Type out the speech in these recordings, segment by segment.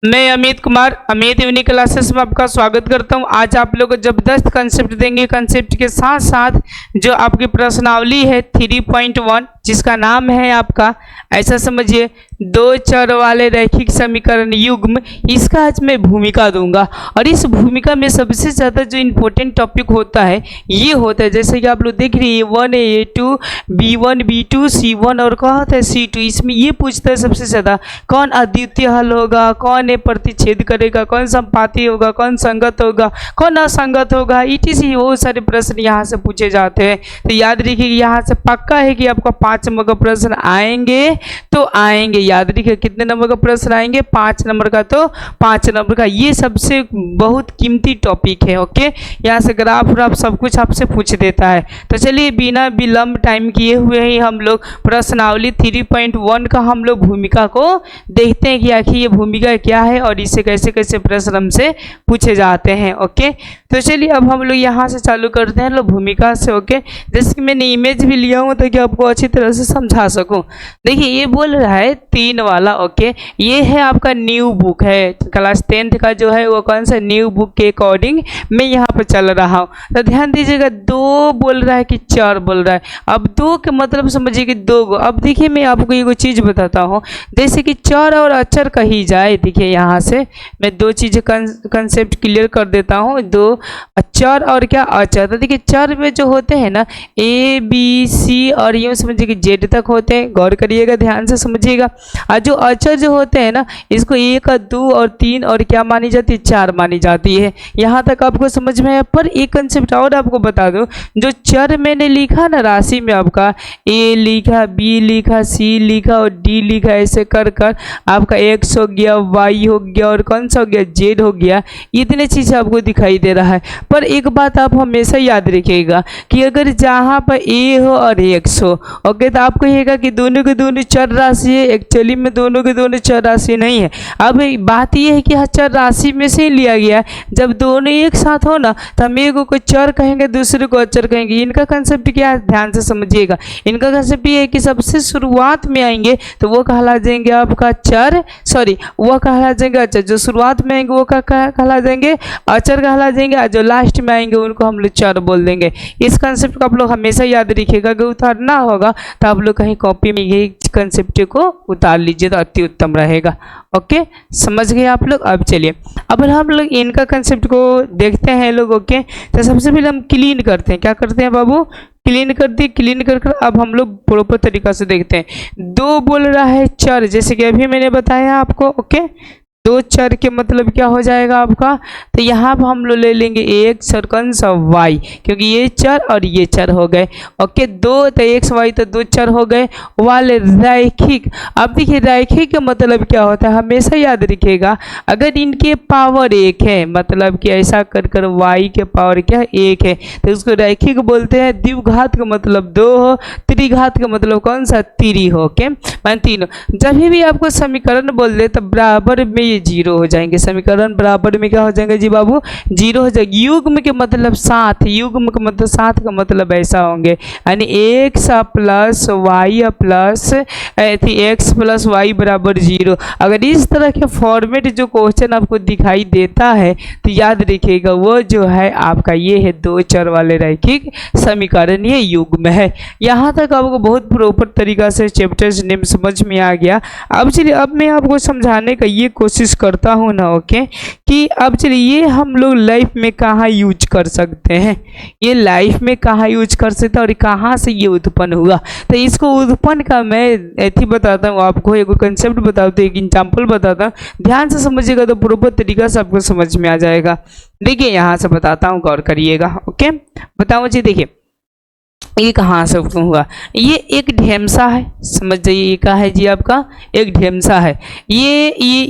मैं Amit Kumar Amit unique classes में आपका स्वागत करता हूं। आज आप लोग को जबरदस्त कंसेप्ट देंगे। कंसेप्ट के साथ साथ जो आपकी प्रश्नावली है 3.1 जिसका नाम है आपका, ऐसा समझिए, दो चर वाले रैखिक समीकरण युग्म, इसका आज मैं भूमिका दूंगा। और इस भूमिका में सबसे ज़्यादा जो इम्पोर्टेंट टॉपिक होता है ये होता है, जैसे कि आप लोग देख रहे हैं A1 A2 B1 B2 C1 और क्या होता है C2। इसमें ये पूछता है सबसे ज़्यादा कौन अद्वितीय हल होगा, कौन प्रतिच्छेद करेगा, कौन संपाती होगा, कौन संगत होगा, कौन असंगत होगा, इटीसी बहुत सारे प्रश्न यहाँ से पूछे जाते हैं। तो याद रखिए यहाँ से पक्का है कि आपका 5 नंबर का प्रश्न आएंगे तो आएंगे। याद रखिए कितने नंबर का प्रश्न आएंगे, 5 नंबर का। तो 5 नंबर का ये सबसे बहुत कीमती टॉपिक है। ओके, यहाँ से ग्राफ सब कुछ आपसे पूछ देता है। तो चलिए बिना विलंब टाइम किए हुए ही हम लोग प्रश्नावली 3.1 का हम लोग भूमिका को देखते हैं कि आखिर ये भूमिका क्या है और इससे कैसे कैसे प्रश्न हमसे पूछे जाते हैं। ओके, तो चलिए अब हम लोग यहाँ से चालू करते हैं लोग भूमिका से। ओके, जैसे कि मैंने इमेज भी लिया हूँ ताकि आपको अच्छी तरह से समझा सकूँ। देखिए ये बोल रहा है 3 वाला। ओके, ये है आपका न्यू बुक है, क्लास 10th का जो है वो कौन सा न्यू बुक के अकॉर्डिंग मैं यहाँ पर चल रहा हूँ। तो ध्यान दीजिएगा 2 बोल रहा है कि 4 बोल रहा है। अब 2 के मतलब समझिए कि 2 गो। अब देखिए मैं आपको एक चीज़ बताता हूँ, जैसे कि चर और अचर कही जाए। देखिए यहाँ से मैं 2 चीज़ें कंसेप्ट क्लियर कर देता हूँ। 2 चर और क्या अचर। तो देखिए चर में जो होते हैं ना A B C और यूँ समझिए कि Z तक होते हैं, गौर करिएगा, ध्यान से समझिएगा। और जो अचर जो होते हैं ना इसको 1 2 और 3 और क्या मानी जाती है, 4 मानी जाती है। यहाँ तक आपको समझ में आया। पर एक कंसेप्ट और आपको बता दूँ, जो चर मैंने लिखा ना राशि में आपका A लिखा, B लिखा, C लिखा और D लिखा, ऐसे कर कर आपका X हो गया, Y हो गया और कौन सा हो गया, Z हो गया। इतने चीज़ आपको दिखाई दे रहा है। पर एक बात आप हमेशा याद रखिएगा कि अगर जहाँ पर A हो और X हो, ओके, तो आप कहिएगा कि दोनों के दोनों चर राशि है। एक्चुअली में दोनों के दोनों चर राशि नहीं है। अब बात यह है कि हाँ चर राशि में से ही लिया गया है। जब दोनों एक साथ हो ना तो हम एक को चर कहेंगे, दूसरे को अचर कहेंगे। इनका कंसेप्ट क्या है, ध्यान से समझिएगा। इनका कंसेप्ट ये है कि सबसे शुरुआत में आएंगे तो वो कहला जाएंगे आपका चर, सॉरी वो कहला जाएंगे अचर। जो शुरुआत में आएंगे वो कहला जाएंगे अचर कहला जाएंगे, और जो लास्ट में आएंगे उनको हम लोग चर बोल देंगे। इस कंसेप्ट को आप लोग हमेशा याद रखिएगा। अगर उतारना होगा तो आप लोग कहीं कॉपी में ये कंसेप्ट को उतार लीजिए तो अति उत्तम रहेगा। ओके, समझ गए आप लोग। अब चलिए अब हम लोग इनका कंसेप्ट को देखते हैं लोग। ओके, तो सबसे पहले हम क्लीन करते हैं। क्या करते हैं बाबू, क्लीन कर दी। क्लीन कर कर अब हम लोग प्रॉपर तरीका से देखते हैं। 2 बोल रहा है चर, जैसे कि अभी मैंने बताया आपको। ओके, 2 चर के मतलब क्या हो जाएगा आपका, तो यहाँ पर हम लोग ले लेंगे X और कौन सा Y, क्योंकि ये चर और ये चर हो गए। ओके, 2 तो X Y तो 2 चर हो गए वाले रैखिक। अब देखिए रैखिक का मतलब क्या होता है, हमेशा याद रखिएगा। अगर इनके पावर 1 है, मतलब कि ऐसा कर कर Y के पावर क्या 1 है, तो उसको रैखिक बोलते हैं। द्विघात का मतलब 2 हो, त्रिघात का मतलब कौन सा 3 हो। ओके, मान 3। जब भी आपको समीकरण बोल दे तो बराबर में 0 हो जाएंगे। समीकरण बराबर में क्या हो जाएंगे जी बाबू, 0 हो जाएगी। युग्म के मतलब 7, युग्म का मतलब 7 का मतलब ऐसा होंगे, यानी x plus y plus x plus y बराबर 0। अगर इस तरह के फॉर्मेट जो क्वेश्चन आपको दिखाई देता है तो याद रखिएगा वो जो है आपका ये है 2 चर वाले रैखिक समीकरण, ये युग्म है। यहाँ तक आपको बहुत प्रॉपर तरीका से चैप्टर्स नेम समझ में आ गया। अब चलिए अब मैं आपको समझाने का ये कोशिश करता हूँ ना। ओके, कि अब चलिए ये हम लोग लाइफ में कहाँ यूज कर सकते हैं, ये लाइफ में कहाँ यूज कर सकते हैं और कहाँ से ये उत्पन्न हुआ। तो इसको उत्पन्न का मैं ऐसी बताता हूँ आपको, एक कंसेप्ट बताता हूँ, एक एग्जाम्पल बताता हूँ। ध्यान से समझिएगा तो पूरा तरीका से आपको समझ में आ जाएगा। देखिए यहाँ से बताता हूँ, गौर करिएगा। ओके, बताओ जी। देखिए ये कहाँ से हुआ, ये एक ढेमसा है, समझ जाइए। ये क्या है जी आपका, एक ढेमसा है। ये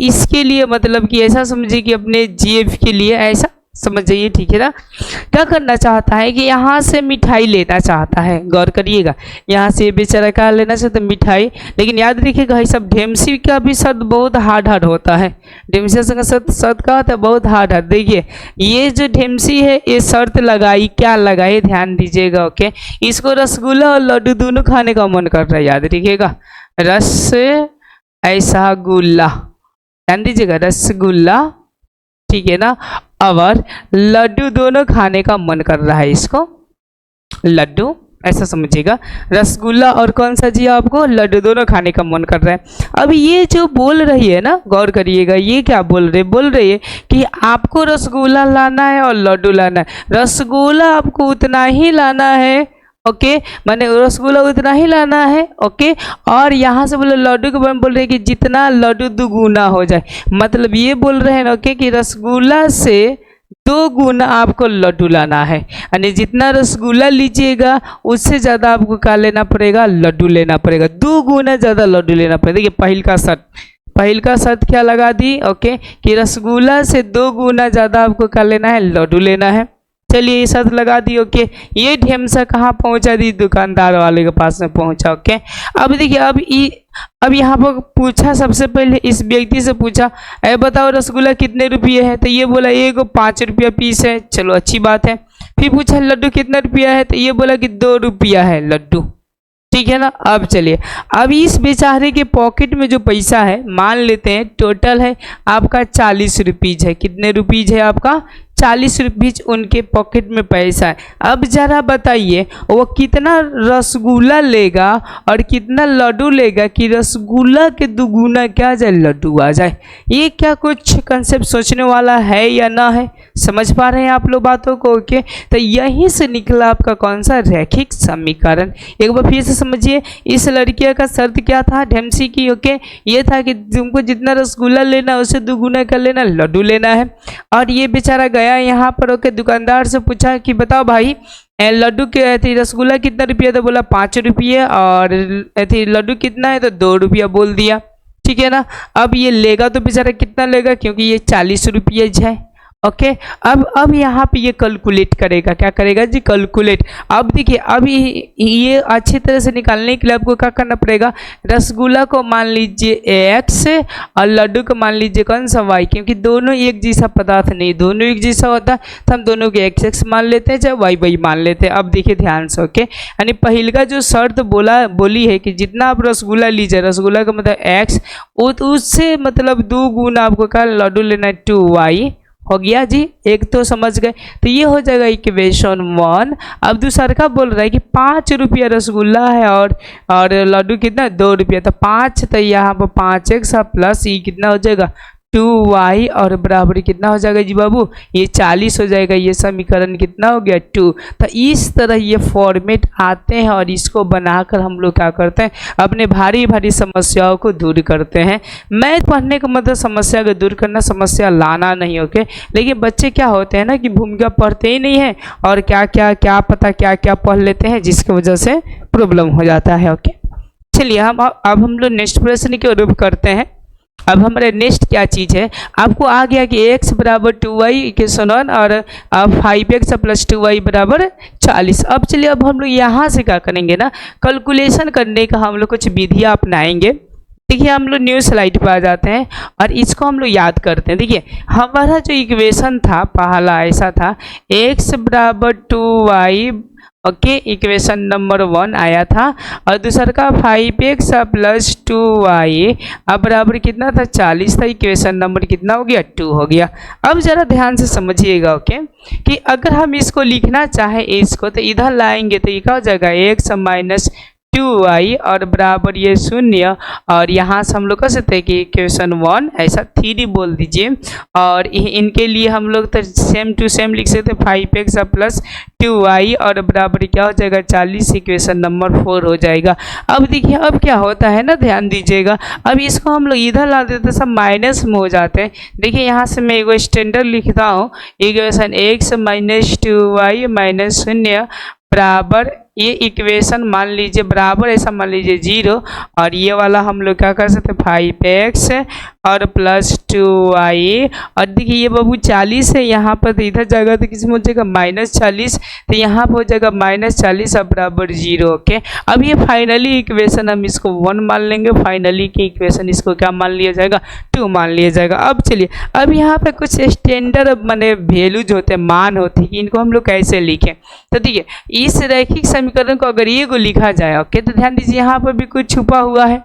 इसके लिए मतलब कि ऐसा समझिए कि अपने जीएफ के लिए ऐसा समझ जाइए, ठीक है ना। क्या करना चाहता है कि यहाँ से मिठाई लेना चाहता है, गौर करिएगा। यहाँ से बेचारा क्या लेना चाहता है, मिठाई। लेकिन याद रखिएगा भाई सब ढेमसी का भी शब्द बहुत हार्ड होता है। ढेमसी का शब्द का होता है बहुत हार्ड। देखिए ये जो ढेमसी है ये शर्त लगाई, क्या लगाई, ध्यान दीजिएगा। ओके, इसको रसगुल्ला और लड्डू दोनों खाने का मन कर रहा है, याद रखिएगा। रस ऐसा गुल्ला, ध्यान दीजिएगा, रसगुल्ला, ठीक है ना, और लड्डू दोनों खाने का मन कर रहा है इसको, लड्डू ऐसा समझिएगा, रसगुल्ला और कौन सा जी आपको, लड्डू दोनों खाने का मन कर रहा है। अब ये जो बोल रही है ना, गौर करिएगा, ये क्या बोल रही है कि आपको रसगुल्ला लाना है और लड्डू लाना है। रसगुल्ला आपको उतना ही लाना है, ओके, माने रसगुल्ला उतना ही लाना है, ओके, और यहाँ से बोले लड्डू के बारे में बोल रहे हैं कि जितना लड्डू दुगुना हो जाए, मतलब ये बोल रहे हैं ओके कि रसगुल्ला से 2 गुना आपको लड्डू लाना है, यानी जितना रसगुल्ला लीजिएगा उससे ज़्यादा आपको क्या लेना पड़ेगा, लड्डू लेना पड़ेगा, 2 गुना ज़्यादा लड्डू लेना पड़ेगा। देखिए पहिल का शर्त क्या लगा दी, ओके, कि रसगुल्ला से 2 गुना ज़्यादा आपको क्या लेना है, लड्डू लेना है। चलिए ये शर्त लगा दी, ओके। ये ढेमसा कहाँ पहुँचा दी, दुकानदार वाले के पास में पहुँचा, ओके। अब देखिए अब यहाँ पर पूछा, सबसे पहले इस व्यक्ति से पूछा, अरे बताओ रसगुल्ला कितने रुपये है, तो ये बोला एक 5 रुपया पीस है, चलो अच्छी बात है। फिर पूछा लड्डू कितना रुपया है, तो ये बोला कि 2 रुपया है लड्डू, ठीक है ना। अब चलिए, अब इस बेचारे के पॉकेट में जो पैसा है, मान लेते हैं टोटल है आपका 40 रुपीज है। कितने रुपीज है आपका, 40 रुपीज उनके पॉकेट में पैसा है। अब जरा बताइए वो कितना रसगुल्ला लेगा और कितना लड्डू लेगा कि रसगुल्ला के दुगुना क्या जाए, लड्डू आ जाए। ये क्या कुछ कंसेप्ट सोचने वाला है या ना है, समझ पा रहे हैं आप लोग बातों को, ओके। तो यहीं से निकला आपका कौन सा, रैखिक समीकरण। एक बार फिर से समझिए, इस लड़किया का शर्त क्या था, ढेमसी की, ओके, ये था कि तुमको जितना रसगुल्ला लेना उससे दुगुना कर लेना, लड्डू लेना है। और ये बेचारा गया यहाँ पर, ओके, दुकानदार से पूछा कि बताओ भाई लड्डू के थी रसगुल्ला कितना रुपया, तो बोला 5 रुपये, और लड्डू कितना है, तो 2 रुपया बोल दिया, ठीक है ना। अब ये लेगा तो बेचारा कितना लेगा, क्योंकि ये 40 रुपये है, ओके। अब यहाँ पे ये कैलकुलेट करेगा, क्या करेगा जी, कैलकुलेट। अब देखिए, अब ये अच्छी तरह से निकालने के लिए आपको क्या करना पड़ेगा, रसगुल्ला को मान लीजिए x और लड्डू को मान लीजिए कौन सा y, क्योंकि दोनों एक जैसा पदार्थ नहीं, दोनों एक जैसा होता है तो हम दोनों के x मान लेते हैं, चाहे y मान लेते हैं। अब देखिए ध्यान से, ओके, यानी पहले का जो शर्त बोली है कि जितना आप रसगुल्ला लीजिए, रसगुल्ला का मतलब x, उससे मतलब 2 गुना आपको क्या लड्डू लेना है, 2y हो गया जी, एक तो समझ गए। तो ये हो जाएगा इक्वेशन 1। अब दूसरा का बोल रहा है कि 5 रुपया रसगुल्ला है और लड्डू कितना, 2 रुपया, तो 5, तो यहाँ पर 5x प्लस ये कितना हो जाएगा, 2y, और बराबर कितना हो जाएगा जी बाबू, ये 40 हो जाएगा। ये समीकरण कितना हो गया, 2। तो इस तरह ये फॉर्मेट आते हैं और इसको बनाकर हम लोग क्या करते हैं, अपने भारी भारी समस्याओं को दूर करते हैं। मैथ पढ़ने का मतलब समस्या को दूर करना, समस्या लाना नहीं, ओके। लेकिन बच्चे क्या होते हैं ना कि भूमिका पढ़ते ही नहीं है और क्या पता क्या पढ़ लेते हैं, जिसकी वजह से प्रॉब्लम हो जाता है, ओके। चलिए अब हम लोग नेक्स्ट प्रश्न की ओर करते हैं। अब हमारे नेक्स्ट क्या चीज़ है, आपको आ गया कि x बराबर 2y इक्वेशन 1 और 5x प्लस 2y बराबर 40। अब चलिए, अब हम लोग यहाँ से क्या करेंगे ना, कैलकुलेशन करने का हम लोग कुछ विधियाँ अपनाएंगे। देखिए हम लोग न्यू स्लाइड पर आ जाते हैं और इसको हम लोग याद करते हैं। देखिए हमारा जो इक्वेशन था पहला ऐसा था, x बराबर 2y, ओके, इक्वेशन नंबर 1 आया था, और दूसरा का 5x प्लस 2y अब बराबर कितना था, 40 था। इक्वेशन नंबर कितना हो गया, 2 हो गया। अब जरा ध्यान से समझिएगा, ओके, कि अगर हम इसको लिखना चाहें इसको, तो इधर लाएंगे तो ये क्या हो जाएगा, x माइनस 2y और बराबर ये 0, और यहाँ से हम लोग कह सकते हैं कि इक्वेशन 1 ऐसा 3 बोल दीजिए, और इनके लिए हम लोग तो सेम टू सेम लिख सकते हैं, 5x प्लस 2y और बराबर क्या हो जाएगा, 40, इक्वेशन नंबर 4 हो जाएगा। अब देखिए अब क्या होता है ना, ध्यान दीजिएगा, अब इसको हम लोग इधर ला देते सब माइनस में हो जाते हैं। देखिए यहाँ से मैं एक स्टैंडर्ड लिखता हूँ, equation x minus 2y minus 0 बराबर ये इक्वेशन मान लीजिए बराबर ऐसा मान लीजिए 0, और ये वाला हम लोग क्या कर सकते हैं 5x और प्लस 2y, और देखिए ये बाबू 40 है यहाँ पर, तो इधर जाएगा तो किसी में हो जाएगा -40, तो यहाँ पर हो जाएगा -40 और बराबर 0, ओके। अब ये फाइनली इक्वेशन हम इसको 1 मान लेंगे, फाइनली की इक्वेशन इसको क्या मान लिया जाएगा, 2 मान लिया जाएगा। अब चलिए अब यहाँ पे कुछ स्टैंडर्ड माने वैल्यूज होते हैं, मान होते हैं, इनको हम लोग कैसे लिखें। तो देखिए इस रैखिक समीकरण को अगर ये को लिखा जाए, ओके, तो ध्यान दीजिए यहाँ पर भी कुछ छुपा हुआ है,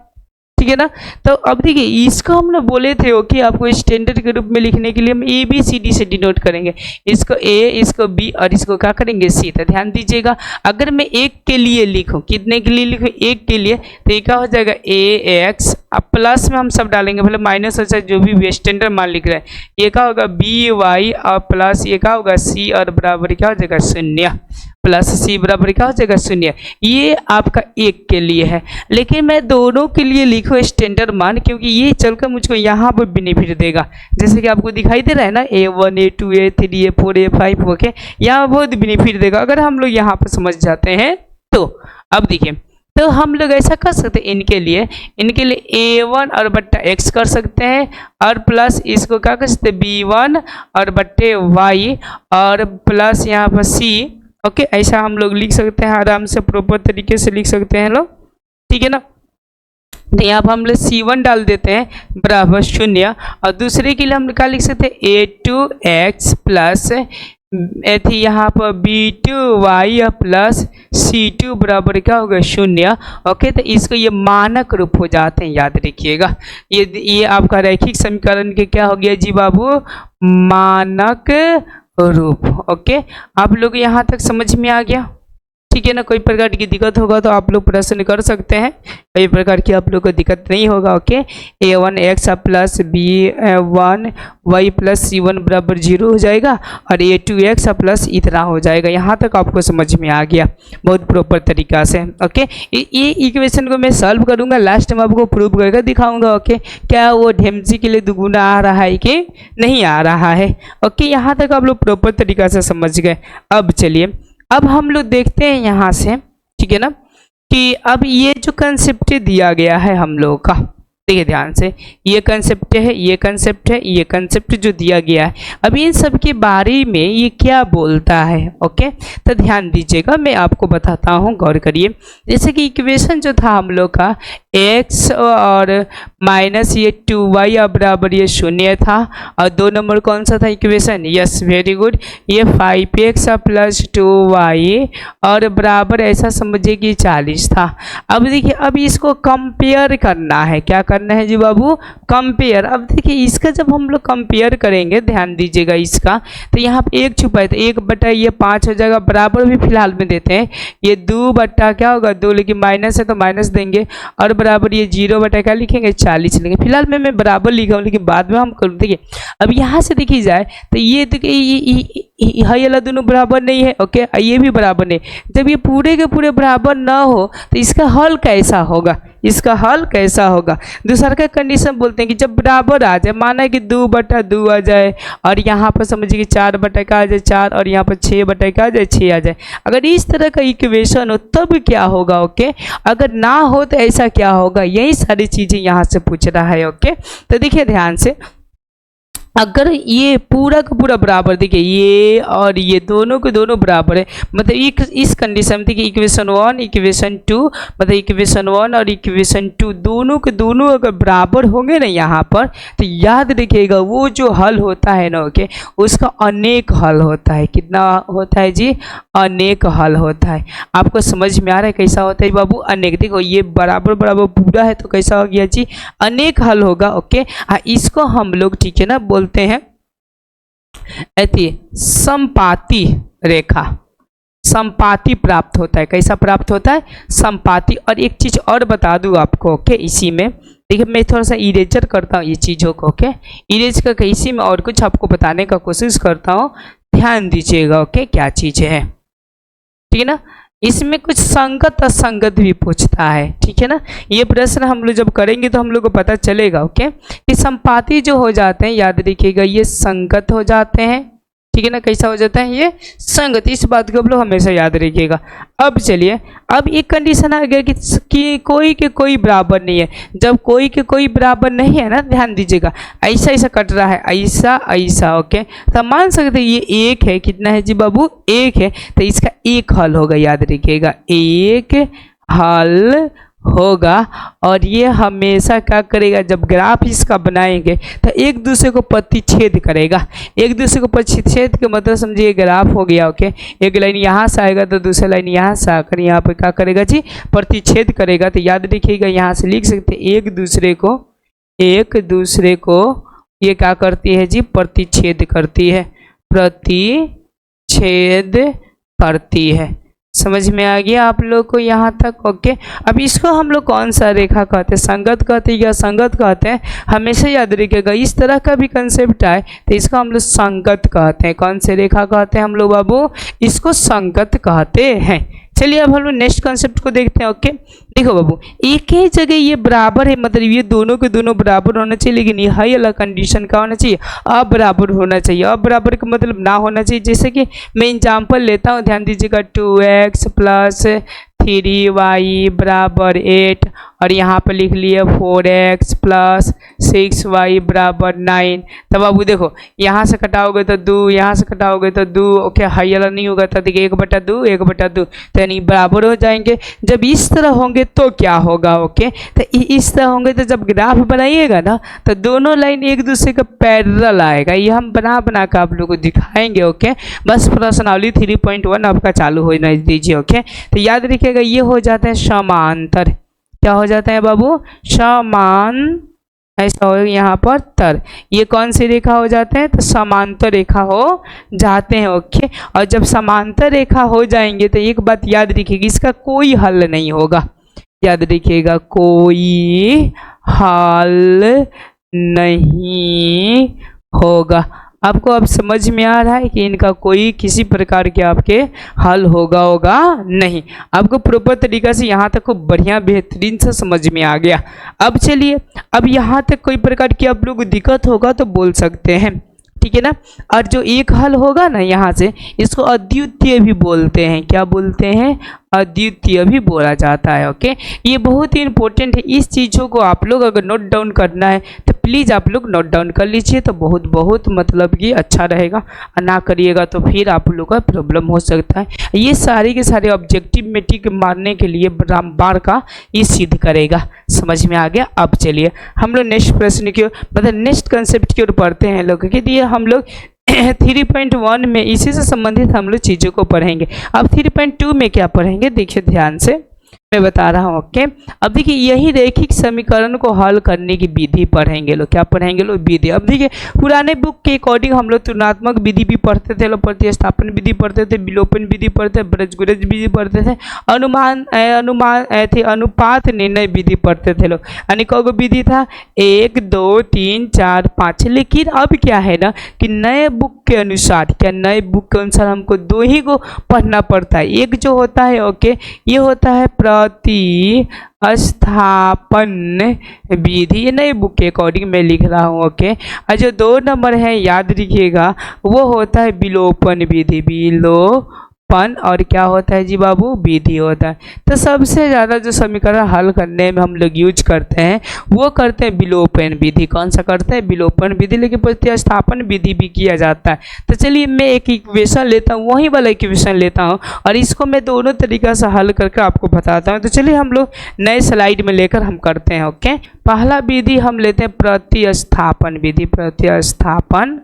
ठीक है ना। तो अब देखिए इसको हम लोग बोले थे कि आपको स्टैंडर्ड के रूप में लिखने के लिए हम ए बी सी डी से डिनोट करेंगे, इसको ए, इसको बी और इसको क्या करेंगे सी। तो ध्यान दीजिएगा, अगर मैं एक के लिए लिखूं, कितने के लिए लिखूं, एक के लिए, तो ये क्या हो जाएगा ए एक्स, अब प्लस में हम सब डालेंगे, मतलब माइनस हो जाए जो भी स्टैंडर्ड मान लिख रहे हैं, ये क्या होगा बी वाई और प्लस ये क्या होगा सी और बराबर क्या हो जाएगा शून्य, प्लस सी बराबर क्या हो जाएगा शून्य। ये आपका एक के लिए है, लेकिन मैं दोनों के लिए लिखूँ स्टैंडर्ड मान, क्योंकि ये चलकर मुझको यहाँ पर बेनिफिट देगा। जैसे कि आपको दिखाई दे रहा है ना A1 A2 A3 A4 A5 okay, यहाँ बहुत बेनिफिट देगा अगर हम लोग यहाँ पर समझ जाते हैं तो। अब देखिए, तो हम लोग ऐसा कर सकते हैं, इनके लिए A1 और बट्टा x कर सकते हैं और प्लस इसको क्या कर सकते हैं B1 और बट्टे y और प्लस यहाँ पर c ओके, ऐसा हम लोग लिख सकते हैं, आराम से प्रॉपर तरीके से लिख सकते हैं लोग, ठीक है ना। तो यहाँ पर हम लोग C1 डाल देते हैं बराबर शून्य, और दूसरे के लिए हम क्या लिख सकते हैं A2x प्लस थी यहाँ पर B2y प्लस C2 बराबर क्या होगा शून्य ओके। तो इसको ये मानक रूप हो जाते हैं, याद रखिएगा। ये आपका रैखिक समीकरण के क्या हो गया जी बाबू, मानक रूप ओके। आप लोग यहाँ तक समझ में आ गया, ठीक है ना। कोई प्रकार की दिक्कत होगा तो आप लोग प्रश्न कर सकते हैं, कोई प्रकार की आप लोग को दिक्कत नहीं होगा okay. A1x plus B1y plus C1 बराबर 0 हो जाएगा और A2x प्लस इतना हो जाएगा। यहाँ तक आपको समझ में आ गया बहुत प्रॉपर तरीका से ओके। ये इक्वेशन को मैं सॉल्व करूँगा, लास्ट में आपको प्रूव करके दिखाऊंगा ओके, क्या वो ढेमसी के लिए दुगुना आ रहा है कि नहीं आ रहा है ओके। यहाँ तक आप लोग प्रॉपर तरीका से समझ गए। अब चलिए, अब हम लोग देखते हैं यहाँ से, ठीक है ना, कि अब ये जो कंसेप्ट दिया गया है हम लोगों का, देखिए ध्यान से, ये कंसेप्ट है, ये कंसेप्ट है, ये कंसेप्ट जो दिया गया है, अब इन सब के बारे में ये क्या बोलता है ओके। तो ध्यान दीजिएगा, मैं आपको बताता हूँ, गौर करिए। जैसे कि इक्वेशन जो था हम लोग का x और माइनस ये 2y बराबर ये शून्य था, और 2 नंबर कौन सा था इक्वेशन, यस वेरी गुड, ये 5x प्लस 2y और बराबर ऐसा समझिए कि 40 था। अब देखिए, अब इसको कंपेयर करना है, क्या करना है जी बाबू, कंपेयर। अब देखिए इसका जब हम लोग कंपेयर करेंगे, ध्यान दीजिएगा इसका, तो यहाँ पे 1 छुपा है तो 1 बटा ये 5 हो जाएगा, बराबर भी फिलहाल में देते हैं, ये 2 बटा क्या होगा 2, लेकिन माइनस है तो माइनस देंगे, और बराबर ये 0 बटा क्या लिखेंगे 40 लिखेंगे। फिलहाल में मैं बराबर लिखा हूँ, लेकिन बाद में हम कर देखिए। अब यहाँ से देखी जाए तो ये देखिए ये वाला दोनों बराबर नहीं है ओके, ये भी बराबर नहीं। जब ये पूरे के पूरे बराबर ना हो तो इसका हल कैसा होगा, इसका हल कैसा होगा। दूसरा का कंडीशन बोलते हैं कि जब बराबर आ जाए, माना कि 2 बटा 2 आ जाए और यहाँ पर समझिए कि 4 बटा का आ जाए 4 और यहाँ पर 6 बटा का आ जाए 6 आ जाए। अगर इस तरह का इक्वेशन हो तब क्या होगा ओके, अगर ना हो तो ऐसा क्या होगा, यही सारी चीज़ें यहाँ से पूछ रहा है ओके। तो देखिए ध्यान से, अगर ये पूरा का पूरा बराबर, देखिए ये और ये दोनों के दोनों बराबर है, मतलब इस कंडीशन में देखिए इक्वेशन 1 इक्वेशन 2, मतलब इक्वेशन 1 और इक्वेशन 2 दोनों के दोनों अगर बराबर होंगे ना यहाँ पर, तो याद रखिएगा वो जो हल होता है ना ओके, उसका अनेक हल होता है। कितना होता है जी, अनेक हल होता है। आपको समझ में आ रहा है कैसा होता है बाबू, अनेक। देखो ये बराबर बराबर पूरा है तो कैसा हो गया जी, अनेक हल होगा ओके। इसको हम लोग ठीक है ना बोलते हैं समपाती रेखा, समपाती प्राप्त होता है। कैसा प्राप्त होता है, समपाती। और एक चीज और बता दूं आपको ओके, इसी में देखिए मैं थोड़ा सा इरेजर करता हूँ ये चीज़ों को ओके, इरेज करके इसी में और कुछ आपको बताने का कोशिश करता हूँ, ध्यान दीजिएगा ओके क्या चीज़ है, ठीक है ना। इसमें कुछ संगत असंगत भी पूछता है, ठीक है ना। ये प्रश्न हम लोग जब करेंगे तो हम लोग को पता चलेगा ओके, कि संपाती जो हो जाते हैं, याद रखिएगा ये संगत हो जाते हैं, ठीक है ना। कैसा हो जाता है, ये संगत। इस बात को आप लोग हमेशा याद रखिएगा। अब चलिए, अब एक कंडीशन आ गया कि कोई के कोई बराबर नहीं है। जब कोई के कोई बराबर नहीं है ना, ध्यान दीजिएगा, ऐसा ऐसा कट रहा है, ऐसा ऐसा ओके, तो मान सकते ये एक है, कितना है जी बाबू, एक है, तो इसका एक हल होगा, याद रखिएगा एक हल होगा और ये हमेशा क्या करेगा, जब ग्राफ इसका बनाएंगे तो एक दूसरे को प्रतिच्छेद करेगा। एक दूसरे को प्रतिच्छेद के मतलब समझिए ग्राफ हो गया। ओके, एक लाइन यहाँ से आएगा तो दूसरा लाइन यहाँ से आकर यहाँ पे क्या करेगा जी, प्रतिच्छेद करेगा। तो याद रखिएगा, यहाँ से लिख सकते हैं एक दूसरे को ये क्या करती है जी, प्रतिच्छेद करती है, प्रतिच्छेद करती है। समझ में आ गया आप लोग को यहाँ तक? ओके, अब इसको हम लोग कौन सा रेखा कहते हैं, संगत कहते हैं या संगत कहते हैं? हमेशा याद रखिएगा, इस तरह का भी कंसेप्ट आए तो इसको हम लोग संगत कहते हैं। कौन से रेखा कहते हैं हम लोग बाबू? इसको संगत कहते हैं। चलिए अब हम लोग नेक्स्ट कंसेप्ट को देखते हैं। ओके, देखो बाबू, एक ही जगह ये बराबर है, मतलब ये दोनों के दोनों बराबर होना चाहिए, लेकिन ये हाई वाला कंडीशन का होना चाहिए, अबराबर होना चाहिए। अबराबर का मतलब ना होना चाहिए। जैसे कि मैं एग्जाम्पल लेता हूँ, ध्यान दीजिएगा, 2x प्लस 3y बराबर 8 और यहाँ पर लिख लिए 4x प्लस 6y बराबर 9। तब बाबू देखो, यहाँ से कटाओगे तो 2, यहाँ से कटाओगे तो 2। ओके, हाई वाला नहीं होगा तो देखिए 1/2 1/2, तो यानी बराबर हो जाएंगे। जब इस तरह होंगे तो क्या होगा? ओके, तो इस तरह होंगे तो जब ग्राफ बनाइएगा ना तो दोनों लाइन एक दूसरे का पैरेलल आएगा। ये हम बना कर आप लोग को दिखाएंगे। ओके, बस प्रश्नावली 3.1 आपका चालू हो दीजिए। ओके, तो याद रखिएगा, ये हो जाता है समांतर। क्या हो जाता है बाबू? समान, ऐसा हो यहाँ पर तर। ये कौन सी रेखा हो जाते हैं? तो समांतर रेखा हो जाते हैं। ओके, और जब समांतर रेखा हो जाएंगे तो एक बात याद रखिएगा, इसका कोई हल नहीं होगा। याद रखिएगा, कोई हल नहीं होगा। आपको अब समझ में आ रहा है कि इनका कोई किसी प्रकार के आपके हल होगा नहीं। आपको प्रॉपर तरीका से यहाँ तक खूब बढ़िया बेहतरीन से समझ में आ गया। अब चलिए, अब यहाँ तक कोई प्रकार की आप लोग को दिक्कत होगा तो बोल सकते हैं, ठीक है ना। और जो एक हल होगा ना यहाँ से, इसको अद्वितीय भी बोलते हैं। क्या बोलते हैं? अद्वितीय भी बोला जाता है। ओके, ये बहुत ही इंपॉर्टेंट है। इस चीज़ों को आप लोग अगर नोट डाउन करना है तो प्लीज़ आप लोग नोट डाउन कर लीजिए, तो बहुत मतलब कि अच्छा रहेगा। और ना करिएगा तो फिर आप लोग का प्रॉब्लम हो सकता है। ये सारे के सारे ऑब्जेक्टिव में टिक मारने के लिए बार का ये सिद्ध करेगा। समझ में आ गया? अब चलिए हम लोग नेक्स्ट प्रश्न की मतलब नेक्स्ट कंसेप्ट की ओर पढ़ते हैं लोग, क्योंकि ये हम लोग 3.1 में इसी से संबंधित हम लोग चीज़ों को पढ़ेंगे। अब 3.2 में क्या पढ़ेंगे देखिए ध्यान से, मैं बता रहा हूँ। ओके, अब देखिए यही रैखिक समीकरण को हल करने की विधि पढ़ेंगे लोग। क्या पढ़ेंगे लोग? विधि। अब देखिए पुराने बुक के अकॉर्डिंग हम लोग तुलनात्मक विधि भी पढ़ते थे लोग, प्रतिस्थापन विधि पढ़ते थे, विलोपन विधि पढ़ते थे, ब्रजगुरज विधि पढ़ते थे, अनुपात निर्णय विधि पढ़ते थे लोग। यानी कौन विधि था? 1 2 3 4 5। लेकिन अब क्या है ना कि नए बुक के अनुसार, क्या नए बुक के अनुसार हमको 2 ही को पढ़ना पड़ता है। एक जो होता है, ओके, ये होता है प्रतिस्थापन विधि। ये नई बुक के अकॉर्डिंग मैं लिख रहा हूँ। ओके, और जो 2 नंबर है याद रखिएगा, वो होता है विलोपन विधि। विलोपन और क्या होता है जी बाबू? विधि होता है। तो सबसे ज़्यादा जो समीकरण हल करने में हम लोग यूज करते हैं वो करते हैं विलोपन विधि। कौन सा करते हैं? विलोपन विधि। लेकिन प्रतिस्थापन विधि भी किया जाता है। तो चलिए मैं एक इक्वेशन लेता हूँ, वही वाला इक्वेशन लेता हूँ और इसको मैं दोनों तरीक़ा से हल करके आपको बताता हूँ। तो चलिए हम लोग नए स्लाइड में लेकर हम करते हैं। ओके, पहला विधि हम लेते हैं प्रतिस्थापन विधि। प्रतिस्थापन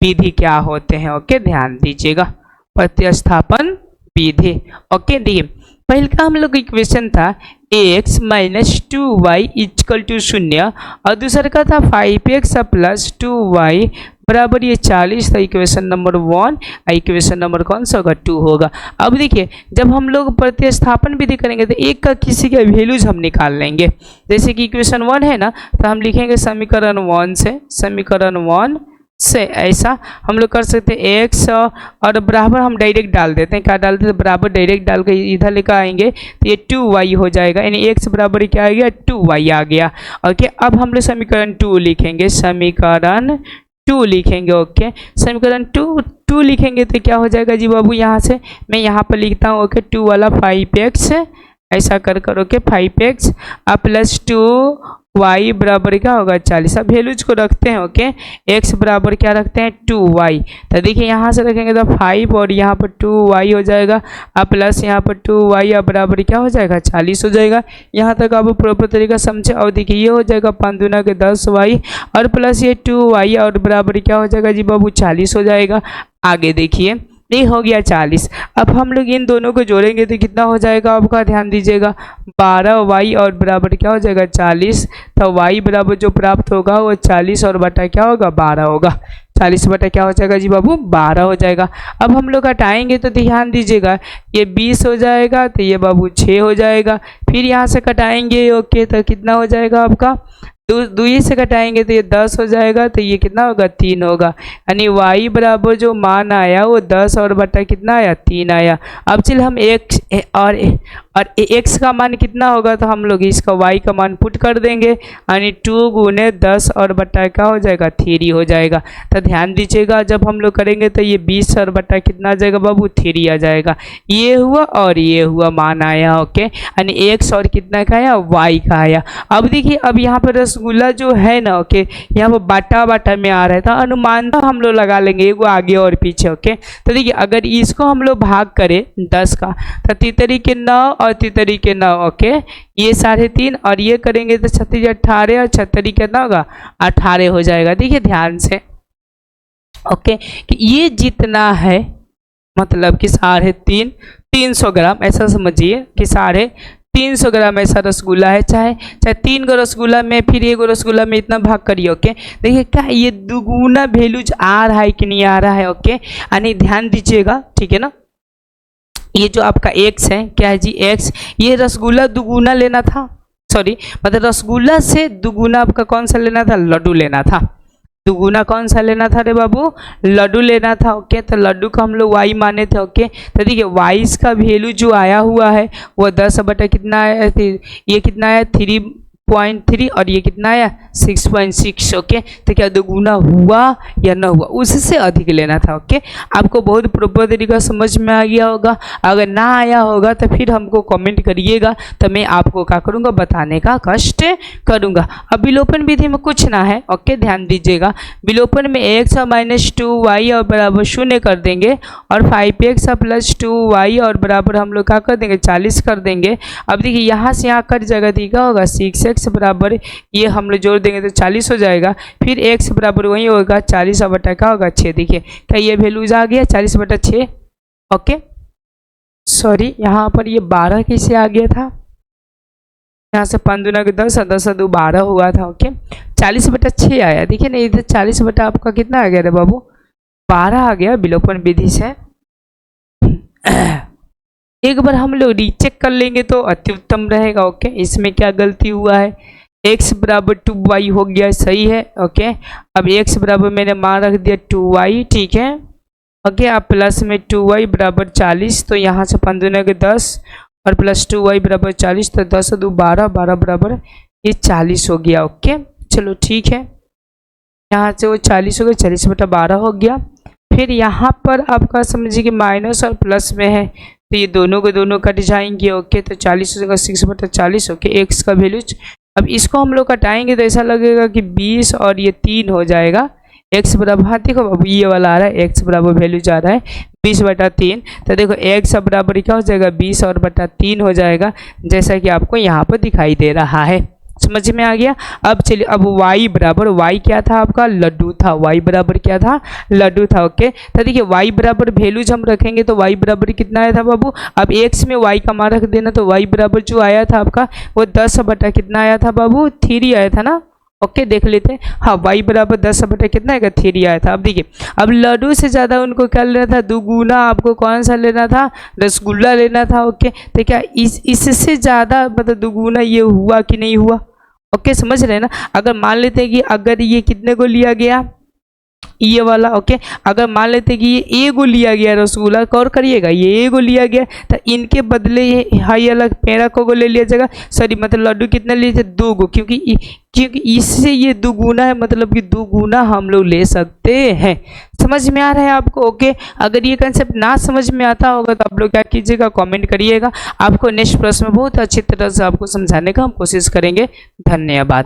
विधि क्या होते हैं? ओके, ध्यान दीजिएगा, प्रतिस्थापन विधि। ओके, देखिए पहले का हम लोग इक्वेशन था x minus 2y equal to 0 और दूसरा का था 5x प्लस 2y बराबर ये 40 था। Equation number 1। इक्वेशन नंबर कौन सा होगा? 2 होगा। अब देखिए जब हम लोग प्रतिस्थापन विधि करेंगे तो एक का किसी का वैल्यूज हम निकाल लेंगे। जैसे कि इक्वेशन 1 है ना, तो हम लिखेंगे समीकरण 1 से, समीकरण 1 से ऐसा हम लोग कर सकते हैं x और बराबर हम डायरेक्ट डाल देते हैं। क्या डालते हैं? बराबर डायरेक्ट डाल के इधर लेकर आएंगे तो ये 2y हो जाएगा, यानी x बराबर क्या आ गया? 2y आ गया। ओके, अब हम लोग समीकरण 2 लिखेंगे, समीकरण 2 लिखेंगे। ओके, समीकरण 2 लिखेंगे तो क्या हो जाएगा जी बाबू? यहाँ से मैं यहाँ पर लिखता हूँ। ओके, 2 वाला 5x ऐसा कर ओके 5x प्लस 2 y बराबर क्या होगा 40। अब वैल्यूज को रखते हैं। ओके, x बराबर क्या रखते हैं 2y। तो देखिए यहाँ से रखेंगे तो 5 और यहाँ पर 2y हो जाएगा। अब प्लस यहाँ पर 2y अब बराबर क्या हो जाएगा 40 हो जाएगा। यहाँ तक आप प्रॉपर तरीका समझे। और देखिए ये हो जाएगा 5 दूना के 10y और प्लस ये 2y और बराबर क्या हो जाएगा जी बाबू 40 हो जाएगा। आगे देखिए ये हो गया 40। अब हम लोग इन दोनों को जोड़ेंगे तो कितना हो जाएगा आपका, ध्यान दीजिएगा 12y और बराबर क्या हो जाएगा 40। तो y बराबर जो प्राप्त होगा वो 40 और बटा क्या होगा 12 होगा। 40 बटा क्या हो जाएगा जी बाबू 12 हो जाएगा। अब हम लोग हटाएंगे तो ध्यान दीजिएगा ये 20 हो जाएगा तो ये बाबू 6 हो जाएगा। फिर यहाँ से कटाएंगे ओके तो कितना हो जाएगा आपका, दुई से घटाएंगे तो ये 10 हो जाएगा। तो ये कितना होगा 3 होगा। यानी y बराबर जो मान आया वो 10 और बटा कितना आया 3 आया। अब चल हम x और x का मान कितना होगा तो हम लोग इसका y का मान पुट कर देंगे। यानी 2 गुने 10 और बटा क्या हो जाएगा 3 हो जाएगा। तो ध्यान दीजिएगा जब हम लोग करेंगे तो ये 20 और बटा कितना आ जाएगा बाबू 3 आ जाएगा। ये हुआ और ये हुआ मान आया। ओके, यानी x और कितना का आया y का आया। अब देखिए अब यहाँ पर रसगुल्ला जो है ना ओके यहाँ पर बाटा बाटा में आ रहा था, अनुमान तो हम लोग लगा लेंगे एगो आगे और पीछे। ओके, तो देखिए अगर इसको हम लोग भाग करें 10 का तो 3 के 9 और 3 के 9 ओके ये 3.5 और ये करेंगे तो 36 18 और 36 कितना होगा 18 हो जाएगा। देखिए ध्यान से ओके कि ये जितना है मतलब कि 350 ग्राम ऐसा समझिए कि 350 ग्राम ऐसा रसगुल्ला है। चाहे 3 गो रसगुल्ला में फिर 1 रसगुल्ला में इतना भाग करिए। ओके, देखिए क्या ये दुगुना वैल्यूज आ रहा है कि नहीं आ रहा है। ओके, यानी ध्यान दीजिएगा ठीक है ना। ये जो आपका x है क्या है जी x, ये रसगुल्ला दुगुना लेना था, सॉरी मतलब रसगुल्ला से दुगुना आपका कौन सा लेना था, लड्डू लेना था। दुगुना कौन सा लेना था रे बाबू, लड्डू लेना था। ओके, तो लड्डू को हम लोग y माने थे। ओके, तो देखिए y का वैल्यू जो आया हुआ है वो 10 बटा कितना आया, ये कितना आया 3.3 और ये कितना आया 6.6। ओके, तो क्या दुगुना हुआ या ना हुआ, उससे अधिक लेना था। ओके, आपको बहुत प्रॉपर तरीका समझ में आ गया होगा। अगर ना आया होगा तो फिर हमको कमेंट करिएगा तो मैं आपको क्या करूँगा बताने का कष्ट करूँगा। अब विलोपन विधि में कुछ ना है। ओके, ध्यान दीजिएगा विलोपन में x और -2y और बराबर 0 कर देंगे और 5x प्लस 2y और बराबर हम लोग क्या कर देंगे 40 कर देंगे। अब देखिए यहाँ से यहाँ कट जाएगा तो क्या होगा 6x बराबर ये हम लोग जोड़ देंगे तो 40 हो जाएगा। फिर x बराबर वही होगा 40 बटा क्या होगा 6। देखिए क्या ये वैल्यूज आ गया 40 बटा 6। ओके, सॉरी यहाँ पर ये 12 कैसे आ गया था, यहाँ से 5 दूना के 10 और 10 2 12 हुआ था। ओके, 40 बटा 6 आया। देखिए ना इधर 40 बटा आपका कितना आ गया रे बाबू 12 आ गया विलोपन विधि से। एक बार हम लोग रीचेक कर लेंगे तो अति उत्तम रहेगा। ओके, इसमें क्या गलती हुआ है, x बराबर 2y हो गया सही है। ओके, अब x बराबर मैंने मान रख दिया 2y ठीक है। ओके, अब प्लस में 2y बराबर 40 तो यहाँ से 5 दूना के 10 और प्लस 2y बराबर 40 तो 10 2 12 12 बराबर ये 40 हो गया। ओके, चलो ठीक है, यहाँ से वो 40 हो गया 40 बटा 12 हो गया। फिर यहाँ पर आपका समझिए कि माइनस और प्लस में है तो ये दोनों के दोनों कट जाएंगे। ओके, तो 40 हो जाएगा 6 बटा 40। ओके, x का वैल्यूज अब इसको हम लोग हटाएंगे तो ऐसा लगेगा कि 20 और ये 3 हो जाएगा। x बराबर हाँ देखो बाबू ये वाला आ रहा है, x बराबर वैल्यू जा रहा है 20 बटा 3। तो देखो x बराबर क्या हो जाएगा 20 और बटा 3 हो जाएगा जैसा कि आपको यहाँ पर दिखाई दे रहा है। समझ में आ गया। अब चलिए अब y बराबर y क्या था आपका लड्डू था, y बराबर क्या था लड्डू था। ओके, तो देखिए y बराबर वैल्यूज हम रखेंगे तो y बराबर कितना आया था बाबू, अब x में y का मान रख देना तो y बराबर जो आया था आपका वो 10 बटा कितना आया था बाबू 3 आया था ना। ओके, देख लेते हैं हाँ y बराबर 10 बटा कितना आएगा 3 आया था। अब देखिए अब लड्डू से ज़्यादा उनको क्या लेना था, दुगुना आपको कौन सा लेना था, रसगुल्ला लेना था। ओके, तो क्या इससे ज़्यादा मतलब दुगुना ये हुआ कि नहीं हुआ। ओके, समझ रहे हैं ना। अगर मान लेते हैं कि अगर ये कितने को लिया गया ये वाला। ओके, अगर मान लेते कि ये A को लिया गया रसगुल्ला, कौर करिएगा ये A को लिया गया तो इनके बदले ये हाई अलग पेड़ा को ले लिया जाएगा। सॉरी मतलब लड्डू कितने लिए थे 2 को, क्योंकि इससे ये दुगुना है मतलब कि दुगुना हम लोग ले सकते हैं। समझ में आ रहा है आपको। ओके, अगर ये कंसेप्ट ना समझ में आता होगा तो आप लोग क्या कीजिएगा कमेंट करिएगा। आपको नेक्स्ट प्रश्न में बहुत अच्छी तरह से आपको समझाने का हम कोशिश करेंगे। धन्यवाद।